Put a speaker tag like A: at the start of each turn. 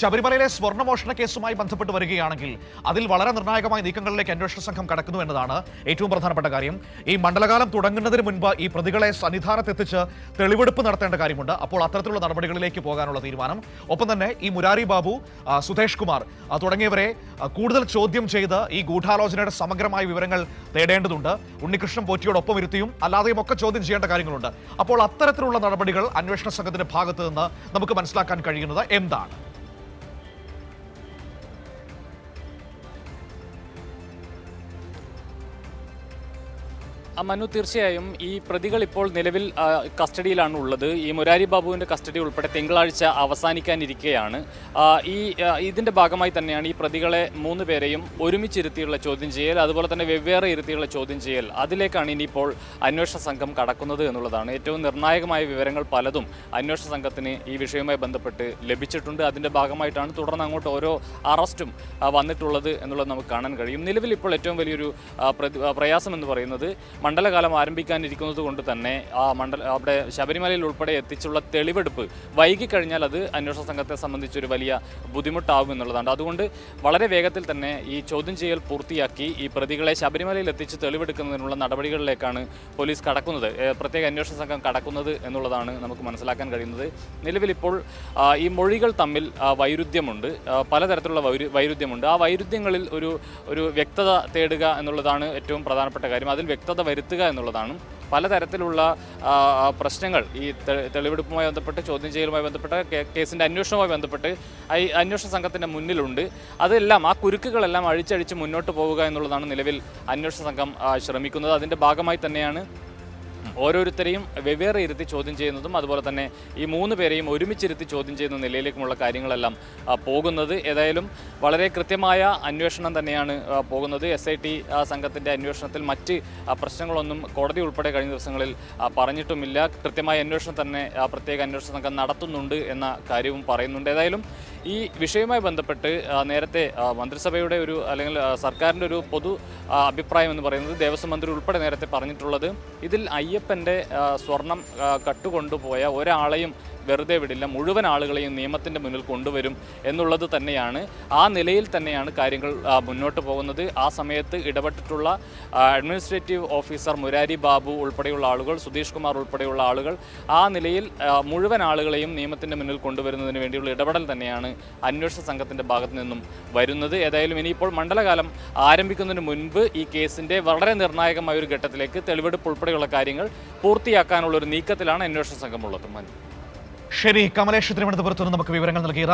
A: ശബരിമലയിലെ സ്വർണ്ണമോഷണ കേസുമായി ബന്ധപ്പെട്ട് വരികയാണെങ്കിൽ അതിൽ വളരെ നിർണായകമായ നീക്കങ്ങളിലേക്ക് അന്വേഷണ സംഘം കടക്കുന്നു എന്നതാണ് ഏറ്റവും പ്രധാനപ്പെട്ട കാര്യം. ഈ മണ്ഡലകാലം തുടങ്ങുന്നതിന് മുൻപ് ഈ പ്രതികളെ സന്നിധാനത്തെത്തിച്ച് തെളിവെടുപ്പ് നടത്തേണ്ട കാര്യമുണ്ട്. അപ്പോൾ അത്തരത്തിലുള്ള നടപടികളിലേക്ക് പോകാനുള്ള തീരുമാനം. ഒപ്പം തന്നെ ഈ മുരാരി ബാബു, സുധേഷ് കുമാർ തുടങ്ങിയവരെ കൂടുതൽ ചോദ്യം ചെയ്ത് ഈ ഗൂഢാലോചനയുടെ സമഗ്രമായ വിവരങ്ങൾ തേടേണ്ടതുണ്ട്. ഉണ്ണികൃഷ്ണൻ പോറ്റിയോടൊപ്പം ഇരുത്തിയും അല്ലാതെയും ഒക്കെ ചോദ്യം ചെയ്യേണ്ട കാര്യങ്ങളുണ്ട്. അപ്പോൾ അത്തരത്തിലുള്ള നടപടികൾ അന്വേഷണ സംഘത്തിന്റെ ഭാഗത്ത് നിന്ന് നമുക്ക് മനസ്സിലാക്കാൻ കഴിയുന്നത് എന്താണ്?
B: മനു, തീർച്ചയായും ഈ പ്രതികൾ ഇപ്പോൾ നിലവിൽ കസ്റ്റഡിയിലാണ് ഉള്ളത്. ഈ മുരാരി ബാബുവിൻ്റെ കസ്റ്റഡി ഉൾപ്പെടെ തിങ്കളാഴ്ച അവസാനിക്കാനിരിക്കുകയാണ്. ഇതിൻ്റെ ഭാഗമായി തന്നെയാണ് ഈ പ്രതികളെ 3 പേരെയും ഒരുമിച്ചിരുത്തിയുള്ള ചോദ്യം ചെയ്യൽ, അതുപോലെ തന്നെ വെവ്വേറെ ഇരുത്തിയുള്ള ചോദ്യം ചെയ്യൽ, അതിലേക്കാണ് ഇനിയിപ്പോൾ അന്വേഷണ സംഘം കടക്കുന്നത് എന്നുള്ളതാണ്. ഏറ്റവും നിർണായകമായ വിവരങ്ങൾ പലതും അന്വേഷണ സംഘത്തിന് ഈ വിഷയവുമായി ബന്ധപ്പെട്ട് ലഭിച്ചിട്ടുണ്ട്. അതിൻ്റെ ഭാഗമായിട്ടാണ് തുടർന്ന് അങ്ങോട്ട് ഓരോ അറസ്റ്റും വന്നിട്ടുള്ളത് എന്നുള്ളത് നമുക്ക് കാണാൻ കഴിയും. നിലവിൽ ഇപ്പോൾ ഏറ്റവും വലിയൊരു പ്രയാസം എന്ന് പറയുന്നത് മണ്ഡലകാലം ആരംഭിക്കാനിരിക്കുന്നത് കൊണ്ട് തന്നെ അവിടെ ശബരിമലയിൽ ഉൾപ്പെടെ എത്തിച്ചുള്ള തെളിവെടുപ്പ് വൈകിക്കഴിഞ്ഞാൽ അത് അന്വേഷണ സംഘത്തെ സംബന്ധിച്ചൊരു വലിയ ബുദ്ധിമുട്ടാവും എന്നുള്ളതാണ്. അതുകൊണ്ട് വളരെ വേഗത്തിൽ തന്നെ ഈ ചോദ്യം ചെയ്യൽ പൂർത്തിയാക്കി ഈ പ്രതികളെ ശബരിമലയിൽ എത്തിച്ച് തെളിവെടുക്കുന്നതിനുള്ള നടപടികളിലേക്കാണ് പോലീസ് കടക്കുന്നത്, പ്രത്യേക അന്വേഷണ സംഘം കടക്കുന്നത് എന്നുള്ളതാണ് നമുക്ക് മനസ്സിലാക്കാൻ കഴിയുന്നത്. നിലവിലിപ്പോൾ ഈ മൊഴികൾ തമ്മിൽ വൈരുദ്ധ്യമുണ്ട്, പലതരത്തിലുള്ള വൈരുദ്ധ്യമുണ്ട്. ആ വൈരുദ്ധ്യങ്ങളിൽ ഒരു വ്യക്തത തേടുക എന്നുള്ളതാണ് ഏറ്റവും പ്രധാനപ്പെട്ട കാര്യം. അതിൽ വ്യക്തത വരുത്തുക എന്നുള്ളതാണ്. പലതരത്തിലുള്ള പ്രശ്നങ്ങൾ ഈ തെളിവെടുപ്പുമായി ബന്ധപ്പെട്ട്, ചോദ്യം ചെയ്യലുമായി ബന്ധപ്പെട്ട, കേസിൻ്റെ അന്വേഷണവുമായി ബന്ധപ്പെട്ട് ഈ അന്വേഷണ സംഘത്തിൻ്റെ മുന്നിലുണ്ട്. അതെല്ലാം, ആ കുരുക്കുകളെല്ലാം അഴിച്ചഴിച്ച് മുന്നോട്ട് പോവുക എന്നുള്ളതാണ് നിലവിൽ അന്വേഷണ സംഘം ശ്രമിക്കുന്നത്. അതിൻ്റെ ഭാഗമായി തന്നെയാണ് ഓരോരുത്തരെയും വെവ്വേറെ ഇരുത്തി ചോദ്യം ചെയ്യുന്നതും അതുപോലെ തന്നെ ഈ 3 പേരെയും ഒരുമിച്ചിരുത്തി ചോദ്യം ചെയ്യുന്ന നിലയിലേക്കുമുള്ള കാര്യങ്ങളെല്ലാം പോകുന്നത്. ഏതായാലും വളരെ കൃത്യമായ അന്വേഷണം തന്നെയാണ് പോകുന്നത്. SIT സംഘത്തിൻ്റെ അന്വേഷണത്തിൽ മറ്റ് പ്രശ്നങ്ങളൊന്നും കോടതി ഉൾപ്പെടെ കഴിഞ്ഞ ദിവസങ്ങളിൽ പറഞ്ഞിട്ടുമില്ല. കൃത്യമായ അന്വേഷണം തന്നെ പ്രത്യേക അന്വേഷണ സംഘം നടത്തുന്നുണ്ട് എന്ന കാര്യവും പറയുന്നുണ്ട്. ഏതായാലും ഈ വിഷയവുമായി ബന്ധപ്പെട്ട് നേരത്തെ മന്ത്രിസഭയുടെ അല്ലെങ്കിൽ സർക്കാരിൻ്റെ ഒരു പൊതു അഭിപ്രായം എന്ന് പറയുന്നത്, ദേവസ്വം മന്ത്രി ഉൾപ്പെടെ നേരത്തെ പറഞ്ഞിട്ടുള്ളത്, ഇതിൽ അയ്യപ്പൻ്റെ സ്വർണം കട്ടുകൊണ്ടുപോയ ഒരാളെയും വെറുതെ വിടില്ല, മുഴുവൻ ആളുകളെയും നിയമത്തിൻ്റെ മുന്നിൽ കൊണ്ടുവരും എന്നുള്ളത് തന്നെയാണ്. ആ നിലയിൽ തന്നെയാണ് കാര്യങ്ങൾ മുന്നോട്ട് പോകുന്നത്. ആ സമയത്ത് ഇടപെട്ടിട്ടുള്ള അഡ്മിനിസ്ട്രേറ്റീവ് ഓഫീസർ മുരാരി ബാബു ഉൾപ്പെടെയുള്ള ആളുകൾ, സുധീഷ് കുമാർ ഉൾപ്പെടെയുള്ള ആളുകൾ, ആ നിലയിൽ മുഴുവൻ ആളുകളെയും നിയമത്തിൻ്റെ മുന്നിൽ കൊണ്ടുവരുന്നതിന് വേണ്ടിയുള്ള ഇടപെടൽ തന്നെയാണ് അന്വേഷണ സംഘത്തിൻ്റെ ഭാഗത്തു നിന്നും വരുന്നത്. ഏതായാലും ഇനിയിപ്പോൾ മണ്ഡലകാലം ആരംഭിക്കുന്നതിന് മുൻപ് ഈ കേസിൻ്റെ വളരെ നിർണായകമായ ഒരു ഘട്ടത്തിലേക്ക് തെളിവെടുപ്പ് ഉൾപ്പെടെയുള്ള കാര്യങ്ങൾ പൂർത്തിയാക്കാനുള്ളൊരു നീക്കത്തിലാണ് അന്വേഷണ സംഘമുള്ളത്.
A: ശരി, കമലേഷ് തിരുവനന്തപുരത്ത് നിന്ന് നമുക്ക് വിവരങ്ങൾ നൽകിയത്.